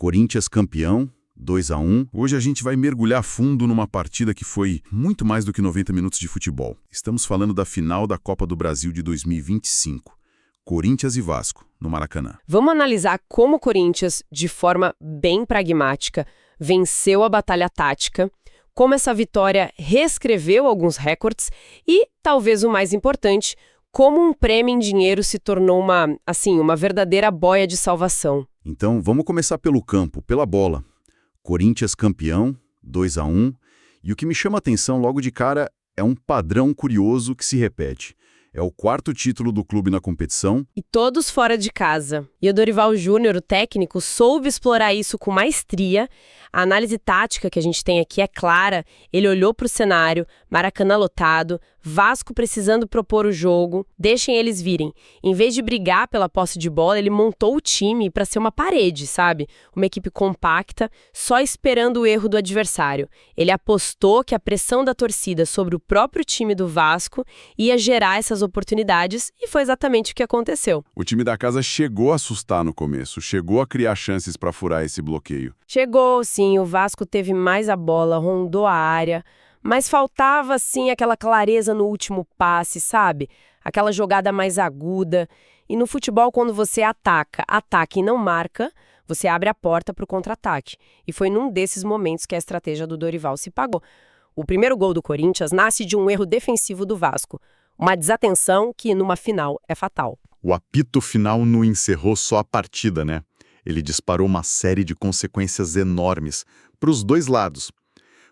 Corinthians campeão, 2-1. Hoje a gente vai mergulhar fundo numa partida que foi muito mais do que 90 minutos de futebol. Estamos falando da final da Copa do Brasil de 2025. Corinthians e Vasco, no Maracanã. Vamos analisar como o Corinthians, de forma bem pragmática, venceu a batalha tática, como essa vitória reescreveu alguns recordes e, talvez o mais importante, como um prêmio em dinheiro se tornou uma verdadeira boia de salvação. Então, vamos começar pelo campo, pela bola. Corinthians campeão, 2-1. E o que me chama a atenção logo de cara é um padrão curioso que se repete. É o 4º título do clube na competição. E todos fora de casa. E o Dorival Júnior, o técnico, soube explorar isso com maestria. A análise tática que a gente tem aqui é clara. Ele olhou para o cenário, Maracanã lotado, Vasco precisando propor o jogo, deixem eles virem. Em vez de brigar pela posse de bola, ele montou o time para ser uma parede, sabe? Uma equipe compacta, só esperando o erro do adversário. Ele apostou que a pressão da torcida sobre o próprio time do Vasco ia gerar essas oportunidades e foi exatamente o que aconteceu. O time da casa chegou a assustar no começo, chegou a criar chances para furar esse bloqueio. Chegou, sim, o Vasco teve mais a bola, rondou a área, mas faltava, sim, aquela clareza no último passe, sabe? Aquela jogada mais aguda. E no futebol, quando você ataca e não marca, você abre a porta para o contra-ataque. E foi num desses momentos que a estratégia do Dorival se pagou. O primeiro gol do Corinthians nasce de um erro defensivo do Vasco. Uma desatenção que, numa final, é fatal. O apito final não encerrou só a partida, né? Ele disparou uma série de consequências enormes para os dois lados.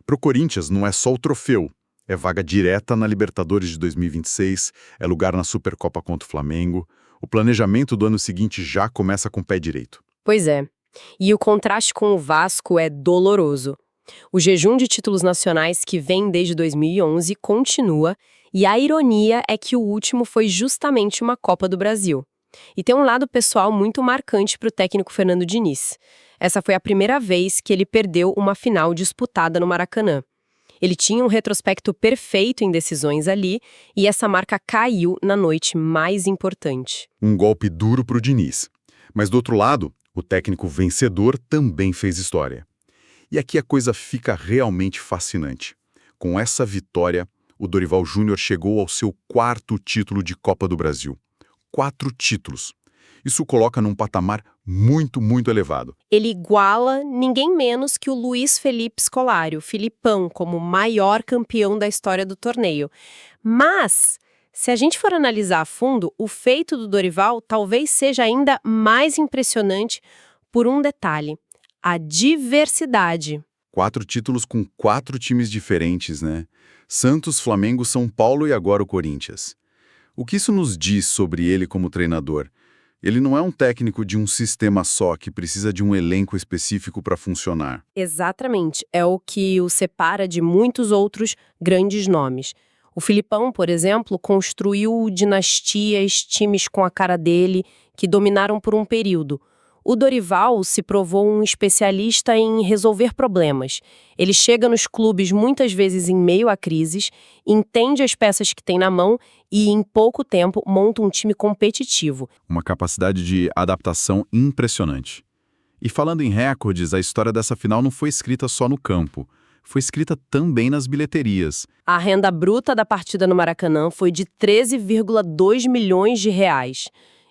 Para o Corinthians, não é só o troféu. É vaga direta na Libertadores de 2026, é lugar na Supercopa contra o Flamengo. O planejamento do ano seguinte já começa com o pé direito. Pois é. E o contraste com o Vasco é doloroso. O jejum de títulos nacionais que vem desde 2011 continua, e a ironia é que o último foi justamente uma Copa do Brasil. E tem um lado pessoal muito marcante para o técnico Fernando Diniz. Essa foi a primeira vez que ele perdeu uma final disputada no Maracanã. Ele tinha um retrospecto perfeito em decisões ali, e essa marca caiu na noite mais importante. Um golpe duro para o Diniz. Mas do outro lado, o técnico vencedor também fez história. E aqui a coisa fica realmente fascinante. Com essa vitória, o Dorival Júnior chegou ao seu 4º título de Copa do Brasil. 4 títulos. Isso coloca num patamar muito, muito elevado. Ele iguala ninguém menos que o Luiz Felipe Scolari, o Filipão, como maior campeão da história do torneio. Mas, se a gente for analisar a fundo, o feito do Dorival talvez seja ainda mais impressionante por um detalhe: a diversidade. 4 títulos com 4 times diferentes, né? Santos, Flamengo, São Paulo e agora o Corinthians. O que isso nos diz sobre ele como treinador? Ele não é um técnico de um sistema só que precisa de um elenco específico para funcionar. Exatamente. É o que o separa de muitos outros grandes nomes. O Filipão, por exemplo, construiu dinastias, times com a cara dele, que dominaram por um período. O Dorival se provou um especialista em resolver problemas. Ele chega nos clubes muitas vezes em meio a crises, entende as peças que tem na mão e, em pouco tempo, monta um time competitivo. Uma capacidade de adaptação impressionante. E falando em recordes, a história dessa final não foi escrita só no campo. Foi escrita também nas bilheterias. A renda bruta da partida no Maracanã foi de 13,2 milhões de reais.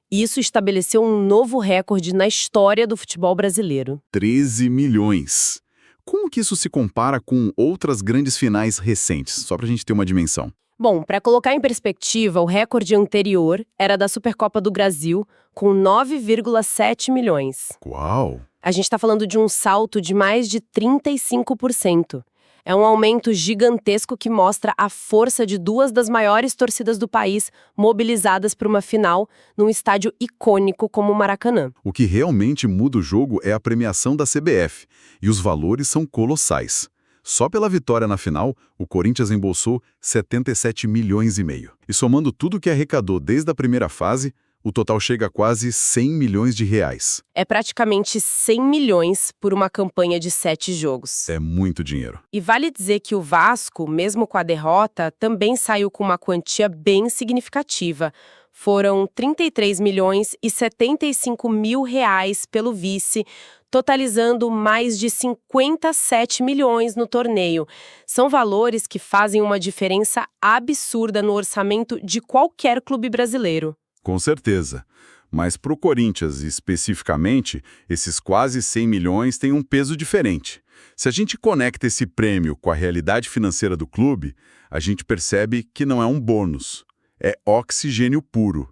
Isso estabeleceu um novo recorde na história do futebol brasileiro. 13 milhões. Como que isso se compara com outras grandes finais recentes? Só para a gente ter uma dimensão. Bom, para colocar em perspectiva, o recorde anterior era da Supercopa do Brasil, com 9,7 milhões. Uau! A gente está falando de um salto de mais de 35%. É um aumento gigantesco que mostra a força de 2 das maiores torcidas do país mobilizadas para uma final num estádio icônico como o Maracanã. O que realmente muda o jogo é a premiação da CBF, e os valores são colossais. Só pela vitória na final, o Corinthians embolsou 77 milhões e meio. E somando tudo que arrecadou desde a primeira fase, o total chega a quase 100 milhões de reais. É praticamente 100 milhões por uma campanha de 7 jogos. É muito dinheiro. E vale dizer que o Vasco, mesmo com a derrota, também saiu com uma quantia bem significativa. Foram 33 milhões e 75 mil reais pelo vice, totalizando mais de 57 milhões no torneio. São valores que fazem uma diferença absurda no orçamento de qualquer clube brasileiro. Com certeza. Mas para o Corinthians, especificamente, esses quase 100 milhões têm um peso diferente. Se a gente conecta esse prêmio com a realidade financeira do clube, a gente percebe que não é um bônus, é oxigênio puro.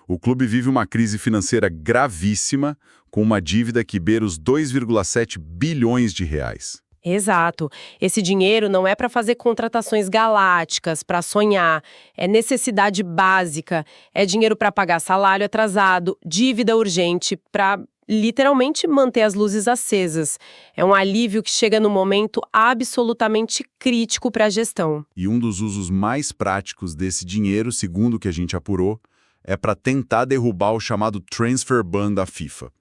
O clube vive uma crise financeira gravíssima, com uma dívida que beira os 2,7 bilhões de reais. Exato. Esse dinheiro não é para fazer contratações galácticas, para sonhar. É necessidade básica. É dinheiro para pagar salário atrasado, dívida urgente, para literalmente manter as luzes acesas. É um alívio que chega num momento absolutamente crítico para a gestão. E um dos usos mais práticos desse dinheiro, segundo o que a gente apurou, é para tentar derrubar o chamado transfer ban da FIFA.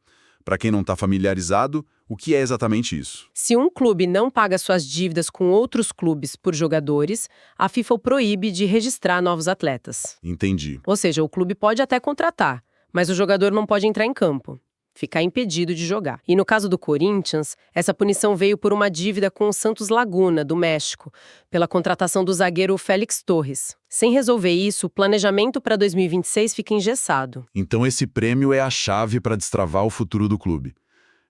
Para quem não está familiarizado, o que é exatamente isso? Se um clube não paga suas dívidas com outros clubes por jogadores, a FIFA o proíbe de registrar novos atletas. Entendi. Ou seja, o clube pode até contratar, mas o jogador não pode entrar em campo, ficar impedido de jogar. E no caso do Corinthians, essa punição veio por uma dívida com o Santos Laguna, do México, pela contratação do zagueiro Félix Torres. Sem resolver isso, o planejamento para 2026 fica engessado. Então esse prêmio é a chave para destravar o futuro do clube.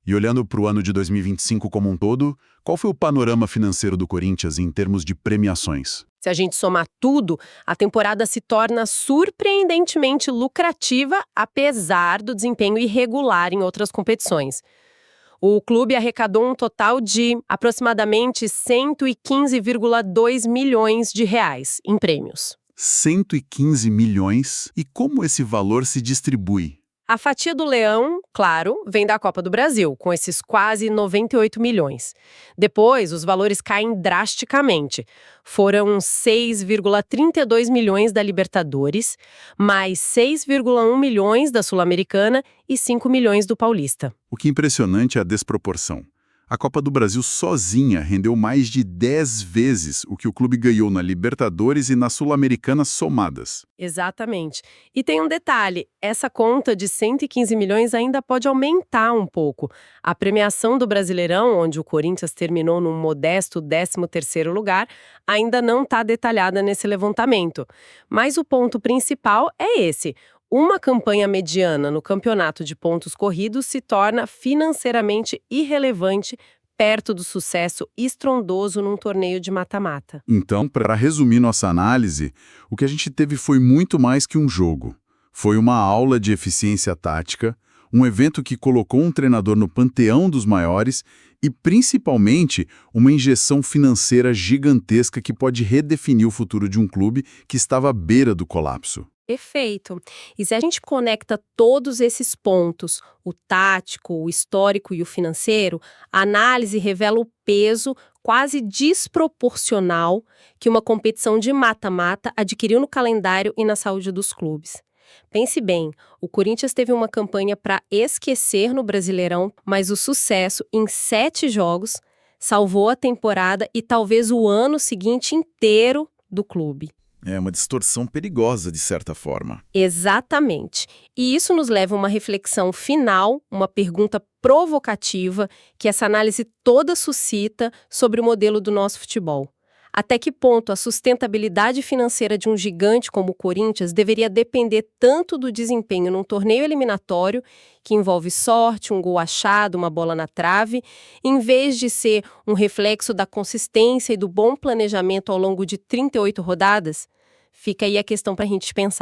E olhando para o ano de 2025 como um todo, qual foi o panorama financeiro do Corinthians em termos de premiações? Se a gente somar tudo, a temporada se torna surpreendentemente lucrativa, apesar do desempenho irregular em outras competições. O clube arrecadou um total de aproximadamente 115,2 milhões de reais em prêmios. 115 milhões? E como esse valor se distribui? A fatia do Leão, claro, vem da Copa do Brasil, com esses quase 98 milhões. Depois, os valores caem drasticamente. Foram 6,32 milhões da Libertadores, mais 6,1 milhões da Sul-Americana e 5 milhões do Paulista. O que é impressionante é a desproporção. A Copa do Brasil sozinha rendeu mais de 10 vezes o que o clube ganhou na Libertadores e na Sul-Americana somadas. Exatamente. E tem um detalhe, essa conta de 115 milhões ainda pode aumentar um pouco. A premiação do Brasileirão, onde o Corinthians terminou num modesto 13º lugar, ainda não está detalhada nesse levantamento. Mas o ponto principal é esse. Uma campanha mediana no campeonato de pontos corridos se torna financeiramente irrelevante perto do sucesso estrondoso num torneio de mata-mata. Então, para resumir nossa análise, o que a gente teve foi muito mais que um jogo. Foi uma aula de eficiência tática, um evento que colocou um treinador no panteão dos maiores e, principalmente, uma injeção financeira gigantesca que pode redefinir o futuro de um clube que estava à beira do colapso. Perfeito. E se a gente conecta todos esses pontos, o tático, o histórico e o financeiro, a análise revela o peso quase desproporcional que uma competição de mata-mata adquiriu no calendário e na saúde dos clubes. Pense bem, o Corinthians teve uma campanha para esquecer no Brasileirão, mas o sucesso em 7 jogos salvou a temporada e talvez o ano seguinte inteiro do clube. É uma distorção perigosa, de certa forma. Exatamente. E isso nos leva a uma reflexão final, uma pergunta provocativa que essa análise toda suscita sobre o modelo do nosso futebol. Até que ponto a sustentabilidade financeira de um gigante como o Corinthians deveria depender tanto do desempenho num torneio eliminatório, que envolve sorte, um gol achado, uma bola na trave, em vez de ser um reflexo da consistência e do bom planejamento ao longo de 38 rodadas? Fica aí a questão para a gente pensar.